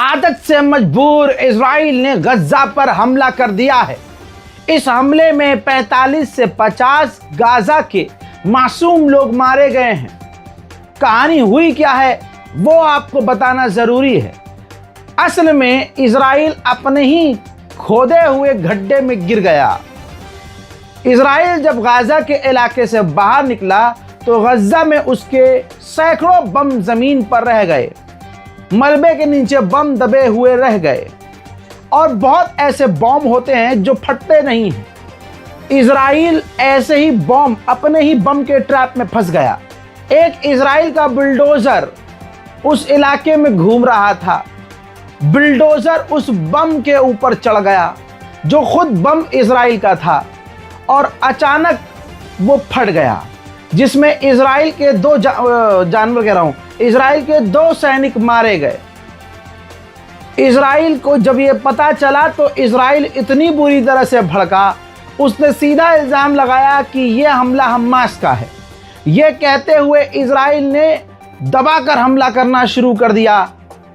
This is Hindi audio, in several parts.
आदत से मजबूर इजराइल ने गजा पर हमला कर दिया है। इस हमले में 45 से 50 गाजा के मासूम लोग मारे गए हैं। कहानी हुई क्या है वो आपको बताना जरूरी है। असल में इजराइल अपने ही खोदे हुए गड्ढे में गिर गया। इजराइल जब गाजा के इलाके से बाहर निकला तो गजा में उसके सैकड़ों बम जमीन पर रह गए, मलबे के नीचे बम दबे हुए रह गए। और बहुत ऐसे बम होते हैं जो फटते नहीं हैं। इजराइल ऐसे ही बम अपने ही बम के ट्रैप में फंस गया। एक इजराइल का बुलडोजर उस इलाके में घूम रहा था। बुलडोजर उस बम के ऊपर चढ़ गया जो खुद बम इजराइल का था और अचानक वो फट गया, जिसमें इजराइल के इजराइल के 2 सैनिक मारे गए। इजराइल को जब ये पता चला तो इजराइल इतनी बुरी तरह से भड़का, उसने सीधा इल्ज़ाम लगाया कि यह हमला हमास का है। यह कहते हुए इजराइल ने दबाकर हमला करना शुरू कर दिया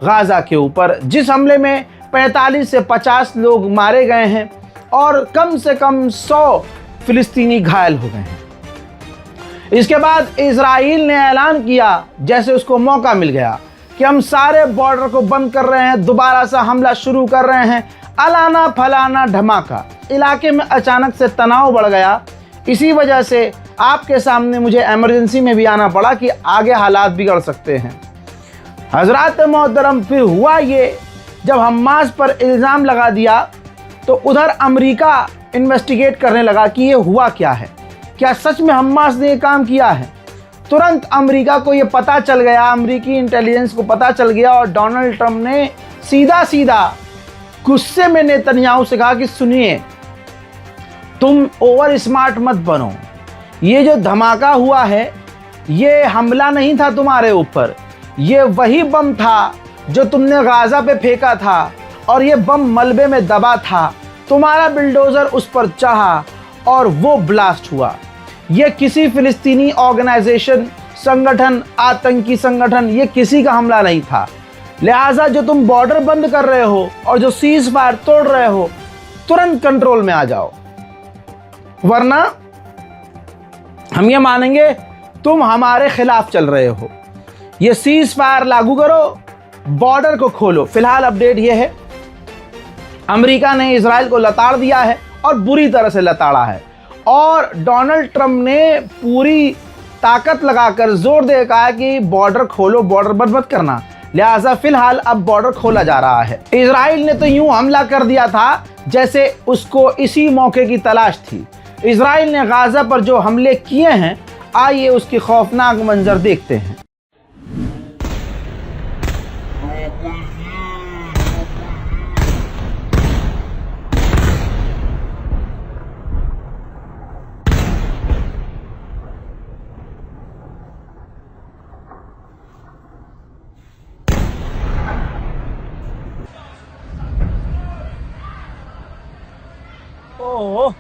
गाजा के ऊपर, जिस हमले में 45 से 50 लोग मारे गए हैं और कम से कम 100 फिलिस्तीनी घायल हो गए हैं। इसके बाद इजराइल ने ऐलान किया, जैसे उसको मौका मिल गया, कि हम सारे बॉर्डर को बंद कर रहे हैं, दोबारा से हमला शुरू कर रहे हैं। अलाना फलाना धमाका। इलाके में अचानक से तनाव बढ़ गया। इसी वजह से आपके सामने मुझे इमरजेंसी में भी आना पड़ा कि आगे हालात बिगड़ सकते हैं। हजरात मोहतरम, फिर हुआ ये, जब हमास पर इल्ज़ाम लगा दिया तो उधर अमेरिका इन्वेस्टिगेट करने लगा कि ये हुआ क्या है, क्या सच में हमास ने ये काम किया है। तुरंत अमेरिका को ये पता चल गया, अमेरिकी इंटेलिजेंस को पता चल गया और डोनाल्ड ट्रंप ने सीधा गुस्से में नेतन्याहू से कहा कि सुनिए, तुम ओवर स्मार्ट मत बनो। ये जो धमाका हुआ है ये हमला नहीं था तुम्हारे ऊपर, ये वही बम था जो तुमने गाजा पे फेंका था और ये बम मलबे में दबा था। तुम्हारा बिल्डोजर उस पर चढ़ा और वो ब्लास्ट हुआ। ये किसी फिलिस्तीनी ऑर्गेनाइजेशन, संगठन, आतंकी संगठन, ये किसी का हमला नहीं था। लिहाजा जो तुम बॉर्डर बंद कर रहे हो और जो सीज फायर तोड़ रहे हो, तुरंत कंट्रोल में आ जाओ, वरना हम ये मानेंगे तुम हमारे खिलाफ चल रहे हो। ये सीज फायर लागू करो, बॉर्डर को खोलो। फिलहाल अपडेट ये है, अमेरिका ने इजराइल को लताड़ दिया है और बुरी तरह से लताड़ा है और डोनाल्ड ट्रंप ने पूरी ताकत लगाकर जोर दे कहा कि बॉर्डर खोलो, बॉर्डर बंद मत करना। लिहाजा फिलहाल अब बॉर्डर खोला जा रहा है। इजराइल ने तो यूं हमला कर दिया था जैसे उसको इसी मौके की तलाश थी। इजराइल ने गाजा पर जो हमले किए हैं, आइए उसकी खौफनाक मंजर देखते हैं। ओह,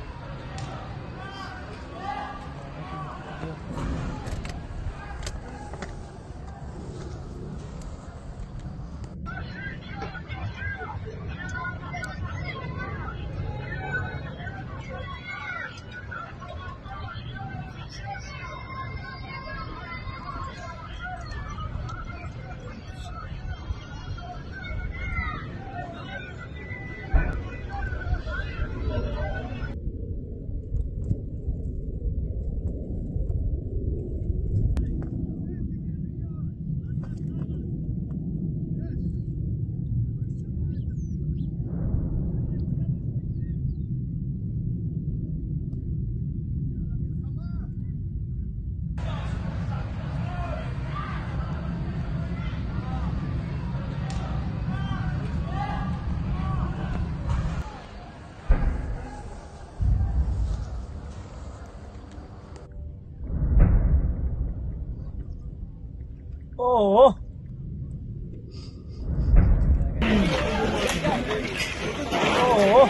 ओह, ओह,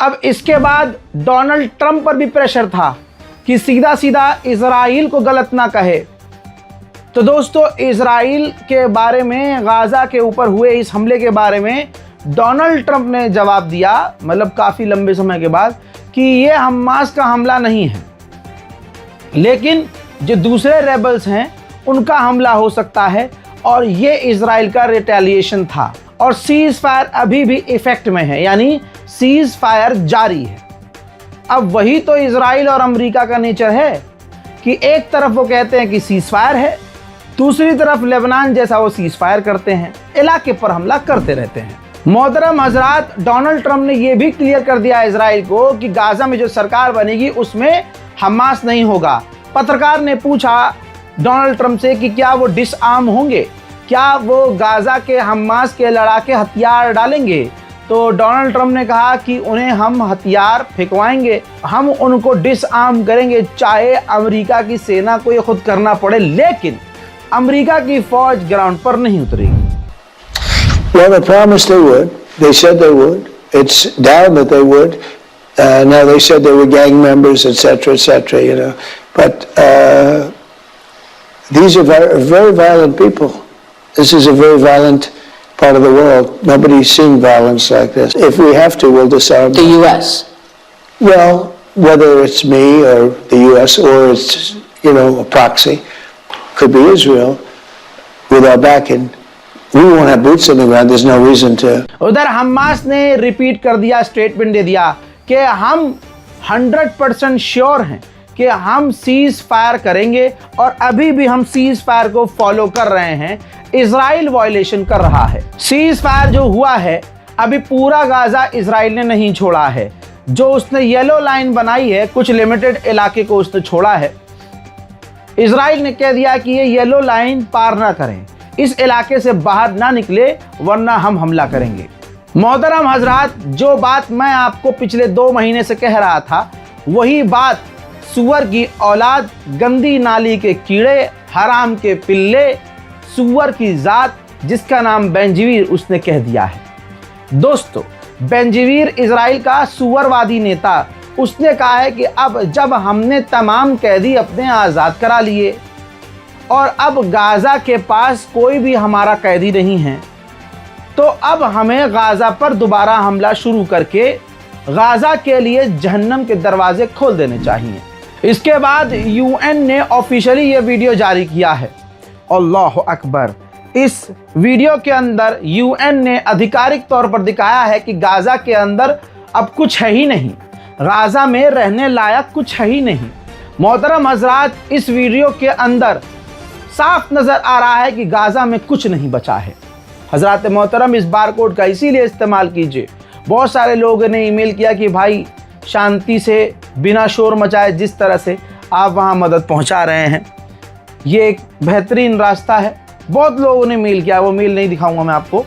अब इसके बाद डोनाल्ड ट्रंप पर भी प्रेशर था कि सीधा सीधा इजराइल को गलत ना कहे। तो दोस्तों, इजराइल के बारे में, गाज़ा के ऊपर हुए इस हमले के बारे में डोनाल्ड ट्रंप ने जवाब दिया, मतलब काफ़ी लंबे समय के बाद, कि ये हमास का हमला नहीं है, लेकिन जो दूसरे रेबल्स हैं उनका हमला हो सकता है और ये इजराइल का रिटेलिएशन था। और सीज फायर अभी भी इफेक्ट में है, यानी सीज फायर जारी है। अब वही तो इजराइल और अमेरिका का नेचर है कि एक तरफ वो कहते हैं कि सीज फायर है, दूसरी तरफ लेबनान जैसा वो सीज फायर करते हैं, इलाके पर हमला करते रहते हैं। मोहतरम हजरात, डोनाल्ड ट्रंप ने यह भी क्लियर कर दिया इजराइल को कि गाजा में जो सरकार बनेगी उसमें हमास नहीं होगा। पत्रकार ने पूछा डोनाल्ड ट्रंप से कि क्या वो डिसआर्म होंगे, क्या वो गाजा के हमास के लड़ाके हथियार डालेंगे। तो डोनाल्ड ट्रंप ने कहा कि उन्हें हम हथियार फेंकवाएंगे, हम उनको डिसआर्म करेंगे, चाहे अमेरिका की सेना को ये खुद करना पड़े, लेकिन अमेरिका की फौज ग्राउंड पर नहीं उतरेगी। Well, they promised they would. They said they would. It's down that they would. Now they said they were gang members, etc., you know. But these are very, very violent people. This is a very violent part of the world. Nobody's seen violence like this. If we have to, we'll disarm The them. U.S. Well, whether it's me or the U.S. or it's, you know, a proxy, could be Israel, with our backing. We won't have boots on the ground. There's no reason to. उधर हमास ने रिपीट कर दिया, स्टेटमेंट दे दिया कि हम 100% श्योर हैं कि हम सीज फायर करेंगे और अभी भी हम सीज फायर को फॉलो कर रहे हैं। इजराइल वायलेशन कर रहा है। सीज फायर जो हुआ है, अभी पूरा गाजा इजराइल ने नहीं छोड़ा है। जो उसने येलो लाइन बनाई है, कुछ लिमिटेड इलाके को उसने छोड़ा है। इजराइल ने कह दिया कि ये येलो लाइन पार ना करें, इस इलाके से बाहर ना निकले, वरना हम हमला करेंगे। मोहतरम हजरात, जो बात मैं आपको पिछले 2 महीने से कह रहा था, वही बात सुअर की औलाद, गंदी नाली के कीड़े, हराम के पिल्ले, सुअर की जात जिसका नाम बेंजीवीर, उसने कह दिया है। दोस्तों, बेंजीवीर इजराइल का सुअरवादी नेता उसने कहा है कि अब जब हमने तमाम कैदी अपने आज़ाद करा लिए और अब गाज़ा के पास कोई भी हमारा कैदी नहीं है, तो अब हमें गाज़ा पर दोबारा हमला शुरू करके गाज़ा के लिए जहन्नम के दरवाजे खोल देने चाहिए। इसके बाद यूएन ने ऑफिशियली ये वीडियो जारी किया है। अल्लाह अकबर। इस वीडियो के अंदर यूएन ने आधिकारिक तौर पर दिखाया है कि गाज़ा के अंदर अब कुछ है ही नहीं, गाज़ा में रहने लायक कुछ है ही नहीं। मोहतरम हज़रात, इस वीडियो के अंदर साफ नज़र आ रहा है कि गाज़ा में कुछ नहीं बचा है। हज़रात मोहतरम, इस बारकोड का इसीलिए इस्तेमाल कीजिए। बहुत सारे लोगों ने ईमेल किया कि भाई शांति से बिना शोर मचाए जिस तरह से आप वहाँ मदद पहुँचा रहे हैं, ये एक बेहतरीन रास्ता है। बहुत लोगों ने मेल किया, वो मेल नहीं दिखाऊंगा मैं आपको,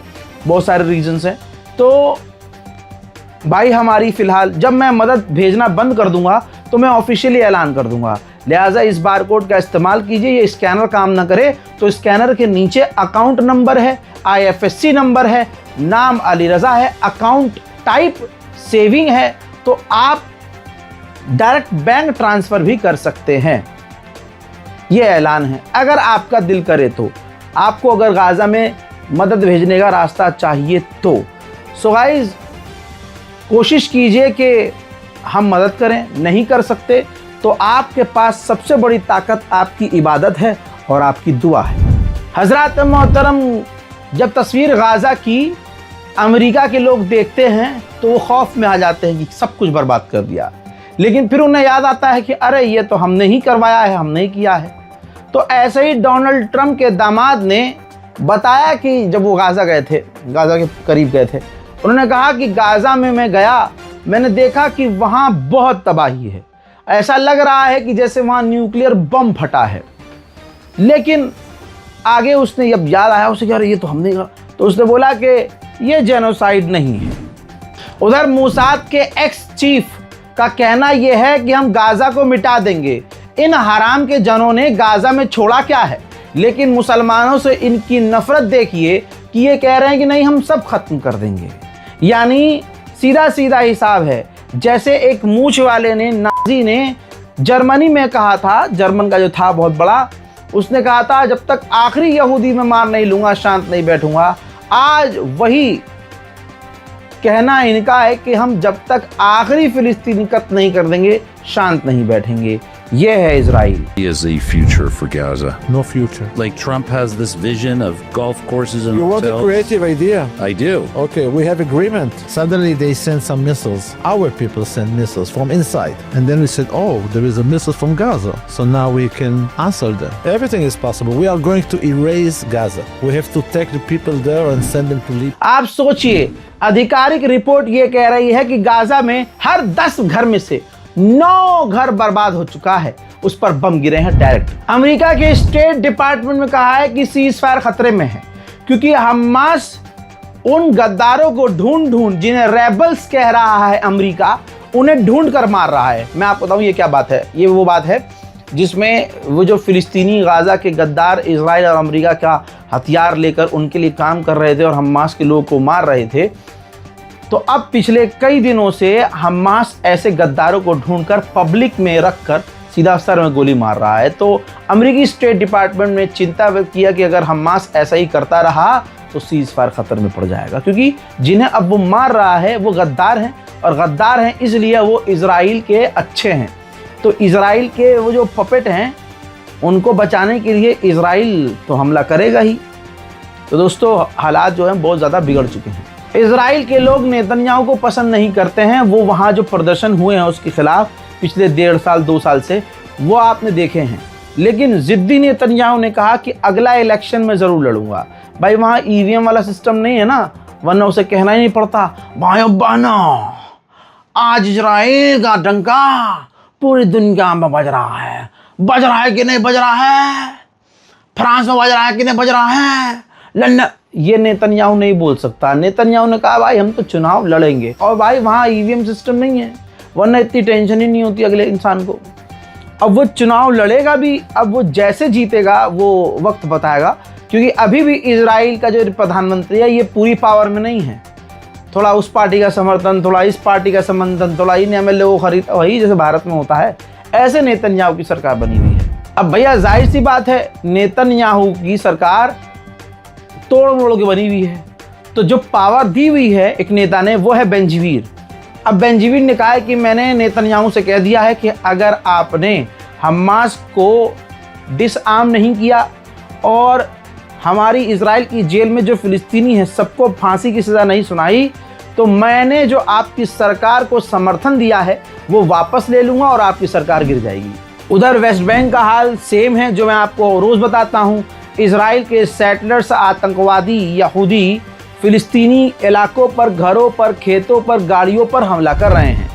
बहुत सारे रीजंस हैं। तो भाई हमारी फ़िलहाल जब मैं मदद भेजना बंद कर दूंगा तो मैं ऑफिशियली ऐलान कर दूंगा, लिहाजा इस बारकोड का इस्तेमाल कीजिए। ये स्कैनर काम ना करे तो स्कैनर के नीचे अकाउंट नंबर है, IFSC नंबर है, नाम अली रज़ा है, अकाउंट टाइप सेविंग है, तो आप डायरेक्ट बैंक ट्रांसफ़र भी कर सकते हैं। ये ऐलान है। अगर आपका दिल करे तो आपको अगर गाज़ा में मदद भेजने का रास्ता चाहिए तो सो गाइस कोशिश कीजिए कि हम मदद करें। नहीं कर सकते तो आपके पास सबसे बड़ी ताकत आपकी इबादत है और आपकी दुआ है। हज़रात मोहतरम, जब तस्वीर गाज़ा की अमेरिका के लोग देखते हैं तो वो खौफ में आ जाते हैं कि सब कुछ बर्बाद कर दिया, लेकिन फिर उन्हें याद आता है कि अरे ये तो हमने ही करवाया है, हमने ही किया है। तो ऐसे ही डोनाल्ड ट्रंप के दामाद ने बताया कि जब वो गाज़ा गए थे, गाज़ा के करीब गए थे, उन्होंने कहा कि गाज़ा में मैं गया, मैंने देखा कि वहाँ बहुत तबाही है, ऐसा लग रहा है कि जैसे वहाँ न्यूक्लियर बम फटा है। लेकिन आगे उसने जब याद आया उसे, यार ये तो हमने कहा, तो उसने बोला कि ये जेनोसाइड नहीं है। उधर मोसाद के एक्स चीफ का कहना यह है कि हम गाज़ा को मिटा देंगे। इन हराम के जनों ने गाज़ा में छोड़ा क्या है, लेकिन मुसलमानों से इनकी नफरत देखिए कि ये कह रहे हैं कि नहीं हम सब खत्म कर देंगे। यानी सीधा सीधा हिसाब है। जैसे एक मूछ वाले ने, नाजी ने जर्मनी में कहा था, जर्मन का जो था बहुत बड़ा, उसने कहा था जब तक आखिरी यहूदी में मार नहीं लूँगा शांत नहीं बैठूँगा। आज वही कहना इनका है कि हम जब तक आखिरी फिलिस्तीनी कत्ल नहीं कर देंगे शांत नहीं बैठेंगे। ये है Israel. Is a future for Gaza. No future. Like Trump has this vision of golf courses and You want a hotels. creative idea? I do. Okay, we have agreement. Suddenly they send some missiles. Our people send missiles from inside. And then we said, oh, there is a missile from Gaza. So now we can answer them. Everything is possible. We are going to erase Gaza. We have to take the people there and send them to live. आप सोचिए, आधिकारिक रिपोर्ट ये कह रही है कि गाज़ा में हर 10 घर में से 9 घर बर्बाद हो चुका है, उस पर बम गिरे हैं डायरेक्ट। अमेरिका के स्टेट डिपार्टमेंट में कहा है कि सीज फायर खतरे में है, क्योंकि हमास उन गद्दारों को ढूंढ जिन्हें रेबल्स कह रहा है अमेरिका, उन्हें ढूंढ कर मार रहा है। मैं आपको बताऊं ये क्या बात है। ये वो बात है जिसमें वो जो फिलिस्तीनी गाज़ा के गद्दार इजराइल और अमेरिका का हथियार लेकर उनके लिए काम कर रहे थे और हमास के लोगों को मार रहे थे, तो अब पिछले कई दिनों से हमास ऐसे गद्दारों को ढूंढकर पब्लिक में रखकर सीधा सर में गोली मार रहा है। तो अमेरिकी स्टेट डिपार्टमेंट ने चिंता व्यक्त किया कि अगर हमास ऐसा ही करता रहा तो सीज फायर खतरे में पड़ जाएगा, क्योंकि जिन्हें अब वो मार रहा है वो गद्दार हैं, और गद्दार हैं इसलिए वो इजराइल के अच्छे हैं। तो इजराइल के वो जो पपेट हैं उनको बचाने के लिए इजराइल तो हमला करेगा ही। तो दोस्तों हालात जो हैं बहुत ज़्यादा बिगड़ चुके हैं। इजराइल के लोग नेतन्याहू को पसंद नहीं करते हैं। वो वहाँ जो प्रदर्शन हुए हैं उसके खिलाफ पिछले 1.5 साल 2 साल से वो आपने देखे हैं, लेकिन ज़िद्दी नेतन्याहू ने कहा कि अगला इलेक्शन में ज़रूर लड़ूंगा। भाई वहाँ EVM वाला सिस्टम नहीं है ना, वरना उसे कहना ही नहीं पड़ता, भाइयों बहनों आज इजराइल का डंका पूरी दुनिया में बज रहा है। बज रहा है कि नहीं बज रहा है, फ्रांस में बज रहा है कि नहीं बज रहा है, लंदन। ये नेतन्याहू नहीं बोल सकता। नेतन्याहू ने कहा भाई हम तो चुनाव लड़ेंगे, और भाई वहाँ EVM सिस्टम नहीं है, वरना इतनी टेंशन ही नहीं होती अगले इंसान को। अब वो चुनाव लड़ेगा भी, अब वो जैसे जीतेगा वो वक्त बताएगा, क्योंकि अभी भी इजराइल का जो प्रधानमंत्री है ये पूरी पावर में नहीं है। थोड़ा उस पार्टी का समर्थन, थोड़ा इस पार्टी का समर्थन, थोड़ा इन एमएलए को खरीद, वही जैसे भारत में होता है, ऐसे नेतन्याहू की सरकार बनी हुई है। अब भैया जाहिर सी बात है, नेतन्याहू की सरकार तोड़ मोड़ के बनी हुई है, तो जो पावर दी हुई है एक नेता ने, वो है बेंजीवीर। अब बेंजीवीर ने कहा है कि मैंने नेतन्याहू से कह दिया है कि अगर आपने हमास को डिसआर्म नहीं किया और हमारी इजराइल की जेल में जो फिलिस्तीनी हैं सबको फांसी की सज़ा नहीं सुनाई, तो मैंने जो आपकी सरकार को समर्थन दिया है वो वापस ले लूँगा और आपकी सरकार गिर जाएगी। उधर वेस्ट बैंक का हाल सेम है, जो मैं आपको रोज़ बताता हूँ। इजराइल के सेटलर्स, आतंकवादी यहूदी फिलिस्तीनी इलाकों पर, घरों पर, खेतों पर, गाड़ियों पर हमला कर रहे हैं।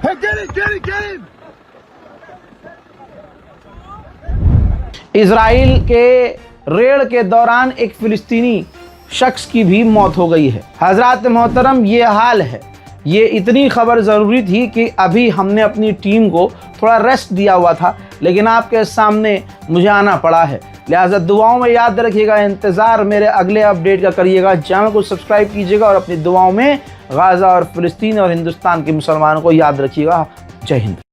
Hey, get it! इजराइल के रेड के दौरान एक फिलिस्तीनी शख्स की भी मौत हो गई है। हजरात मोहतरम, ये हाल है। ये इतनी खबर ज़रूरी थी कि अभी हमने अपनी टीम को थोड़ा रेस्ट दिया हुआ था, लेकिन आपके सामने मुझे आना पड़ा है। लिहाजा दुआओं में याद रखिएगा, इंतज़ार मेरे अगले अपडेट का करिएगा, चैनल को सब्सक्राइब कीजिएगा और अपनी दुआओं में गाज़ा और फ़िलिस्तीन और हिंदुस्तान के मुसलमानों को याद रखिएगा। जय हिंद।